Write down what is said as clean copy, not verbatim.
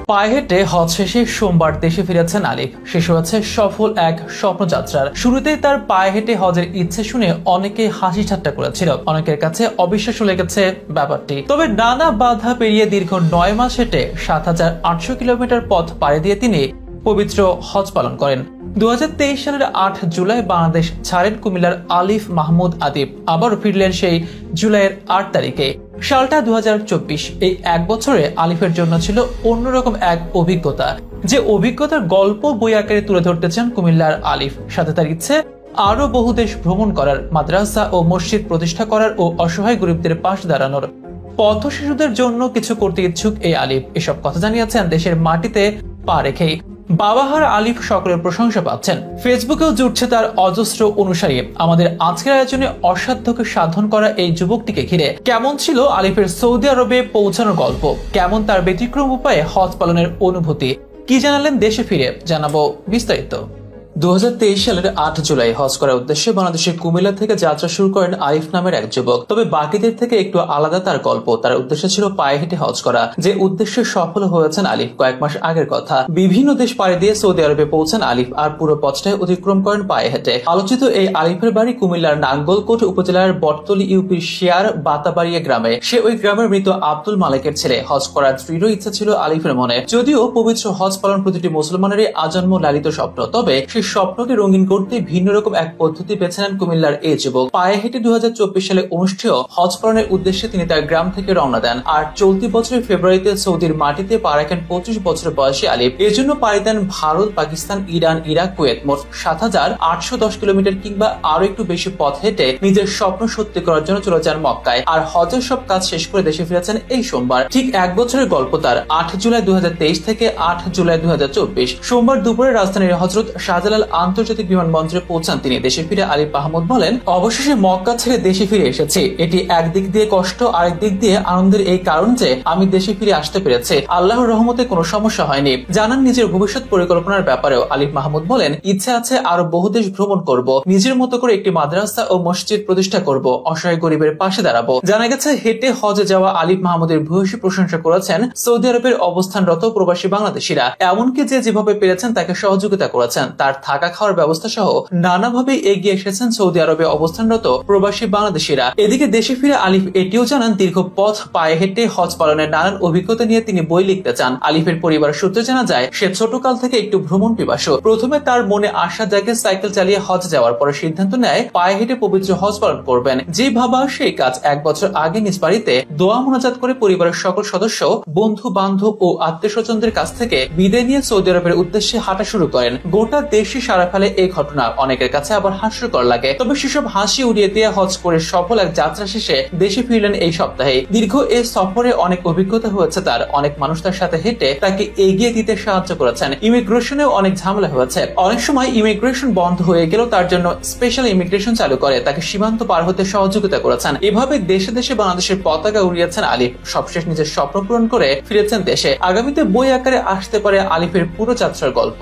পায়ে হেঁটে হজ শেষে সোমবার দেশে ফিরেছেন আলিফ। শেষ হয়েছে সফল এক স্বপ্নযাত্রার। শুরুতেই তার পায়ে হেঁটে হজের ইচ্ছে শুনে অনেকে হাসি ঠাট্টা করেছিল, অনেকের কাছে অবিশ্বাস্য লেগেছে ব্যাপারটি। তবে নানা বাধা পেরিয়ে দীর্ঘ 9 মাস হেঁটে ৭,৮০০ কিলোমিটার পথ পাড়ি দিয়ে তিনি পবিত্র হজ পালন করেন। 2023 সালের 8 জুলাই বাংলাদেশ ছাড়েন কুমিল্লার আলিফ মাহমুদ আদিব। আবারও ফিরলেন সেই জুলাইয়ের 8 তারিখে। সালটা 2024। এই এক বছরে আলিফের জন্য ছিল অন্যরকম এক অভিজ্ঞতা, যে অভিজ্ঞতার গল্প বই আকারে তুলে ধরতে চান কুমিল্লার আলিফ। সাথে তার ইচ্ছে আরো বহু দেশ ভ্রমণ করার, মাদ্রাসা ও মসজিদ প্রতিষ্ঠা করার ও অসহায় গরিবদের পাশে দাঁড়ানোর। পথ শিশুদের জন্য কিছু করতে ইচ্ছুক এই আলিফ এসব কথা জানিয়েছেন দেশের মাটিতে পা রেখেই। বাবাহার আলিফ সকলের প্রশংসা পাচ্ছেন। ফেসবুকেও জুটছে তার অজস্র অনুসারী। আমাদের আজকের আয়োজনে অসাধ্যকে সাধন করা এই যুবকটিকে ঘিরে কেমন ছিল আলিফের সৌদি আরবে পৌঁছানোর গল্প, কেমন তার ব্যতিক্রম উপায়ে হজ পালনের অনুভূতি, কি জানালেন দেশে ফিরে, জানাবো বিস্তারিত। 2023 সালের 8 জুলাই হজ করার উদ্দেশ্যে বাংলাদেশের কুমিল্লা থেকে যাত্রা শুরু করেন আলিফ নামের এক যুবক। তবে বাকিদের থেকে একটু আলাদা তার গল্প। তার উদ্দেশ্য ছিল পায়ে হেঁটে হজ করা, যে উদ্দেশ্যে সফল হয়েছেন আলিফ কয়েক মাস আগের কথা। বিভিন্ন দেশ পাড়ি দিয়ে সৌদি আরবে পৌঁছান আলিফ, আর পুরো পথটাই অতিক্রম করেন পায়ে হেঁটে। আলোচিত এই আলিফের বাড়ি কুমিল্লার নাঙ্গলকোট উপজেলার বটতলী ইউপির শিয়ার বাতাবাড়িয়া গ্রামে। সে ওই গ্রামের মৃত আব্দুল মালিকের ছেলে। হজ করার দৃঢ় ইচ্ছা ছিল আলিফের মনে। যদিও পবিত্র হজ পালন প্রতিটি মুসলমানেরই আজন্ম লালিত স্বপ্ন, তবে সেই স্বপ্নকে রঙিন করতে ভিন্ন রকম এক পদ্ধতি বেছে নেন কুমিল্লার এই যুবক। পায়ে হেঁটে 2024 সালে অনুষ্ঠেয় হজ পালনের উদ্দেশ্যে তিনি তার গ্রাম থেকে রওনা দেন। আর চলতি বছরের ফেব্রুয়ারিতে সৌদির মাটিতে পা রাখেন 25 বছর বয়সী আলিফ। এর জন্য পাড়ি দেন Bharat, Pakistan, Iran, Iraq, Kuwait. মোট ৭,৮১০ কিলোমিটার কিংবা আরো একটু বেশি পথ হেঁটে নিজের স্বপ্ন সত্যি করার জন্য চলে যান মক্কায়। আর হজের সব কাজ শেষ করে দেশে ফিরেছেন এই সোমবার। ঠিক এক বছরের গল্প তার। 8 জুলাই 2023 থেকে 8 জুলাই 2024 সোমবার দুপুরে রাজধানীর হযরত শাহজালাল আন্তর্জাতিক বিমানবন্দরে পৌঁছান তিনি। দেশে ফিরে আলিফ মাহমুদ বলেন, অবশেষে মক্কা ছেড়ে দেশে ফিরে এসেছি। এটি একদিক দিয়ে কষ্ট, আরেক দিক দিয়ে আনন্দের, এই কারণ যে আমি দেশে ফিরে আসতে পেরেছি। আল্লাহর রহমতে কোনো সমস্যা হয়নি। জানান নিজের ভবিষ্যৎ পরিকল্পনার ব্যাপারেও আলিফ মাহমুদ বলেন, ইচ্ছে আছে আরো বহু দেশ ভ্রমণ করব, নিজের মতো করে একটি মাদ্রাসা ও মসজিদ প্রতিষ্ঠা করব, অসহায় গরিবের পাশে দাঁড়াবো। জানা গেছে হেঁটে হজে যাওয়া আলিফ মাহমুদের ভূয়সী প্রশংসা করেছেন সৌদি আরবের অবস্থানরত প্রবাসী বাংলাদেশিরা। এমনকি যে যেভাবে পেরেছেন তাকে সহযোগিতা করেছেন। তার থাকা খাওয়ার ব্যবস্থা সহ নানাভাবে এগিয়ে এসেছেন সৌদি আরবে অবস্থানরত প্রবাসী বাংলাদেশিরা। এদিকে দেশে ফিরে আলিফ এটিও জানান, দীর্ঘ পথ পায়ে হেঁটে হজ পালনের নানান অভিজ্ঞতা নিয়ে তিনি বই লিখতে চান। আলিফের পরিবার সূত্রে জানা যায়, সে ছোটকাল থেকে একটু ভ্রমণ পিপাসু। প্রথমে তার মনে আশা জাগে সাইকেল চালিয়ে হজ যাওয়ার, পরে সিদ্ধান্ত নেয় পায়ে হেঁটে পবিত্র হজ পালন করবেন। যে ভাবা সেই কাজ। 1 বছর আগে নিজ বাড়িতে দোয়া মোনাজাত করে পরিবারের সকল সদস্য, বন্ধু বান্ধব ও আত্মীয় স্বজনদের কাছ থেকে বিদায় নিয়ে সৌদি আরবের উদ্দেশ্যে হাঁটা শুরু করেন। গোটা দেশে সারা ফেলে এই ঘটনা। অনেকের কাছে আবার হাস্যকর লাগে, তবে সেসব হাসি উড়িয়ে দিয়ে হজ করে সফল এক যাত্রা শেষে দেশে ফিরলেন এই সপ্তাহে। দীর্ঘ এই সফরে অনেক অভিজ্ঞতা হয়েছে তার। অনেক মানুষ তার সাথে হেঁটে তাকে এগিয়ে দিতে সাহায্য করেছেন। ইমিগ্রেশনেও অনেক ঝামেলা হয়েছে। অনেক সময় ইমিগ্রেশন বন্ধ হয়ে গেল, তার জন্য স্পেশাল ইমিগ্রেশন চালু করে তাকে সীমান্ত পার হতে সহযোগিতা করেছেন। এভাবে দেশে দেশে বাংলাদেশের পতাকা উড়িয়েছেন আলিফ। সবশেষ নিজের স্বপ্ন পূরণ করে ফিরেছেন দেশে। আগামীতে বই আকারে আসতে পারে আলিফের পুরো যাত্রার গল্প।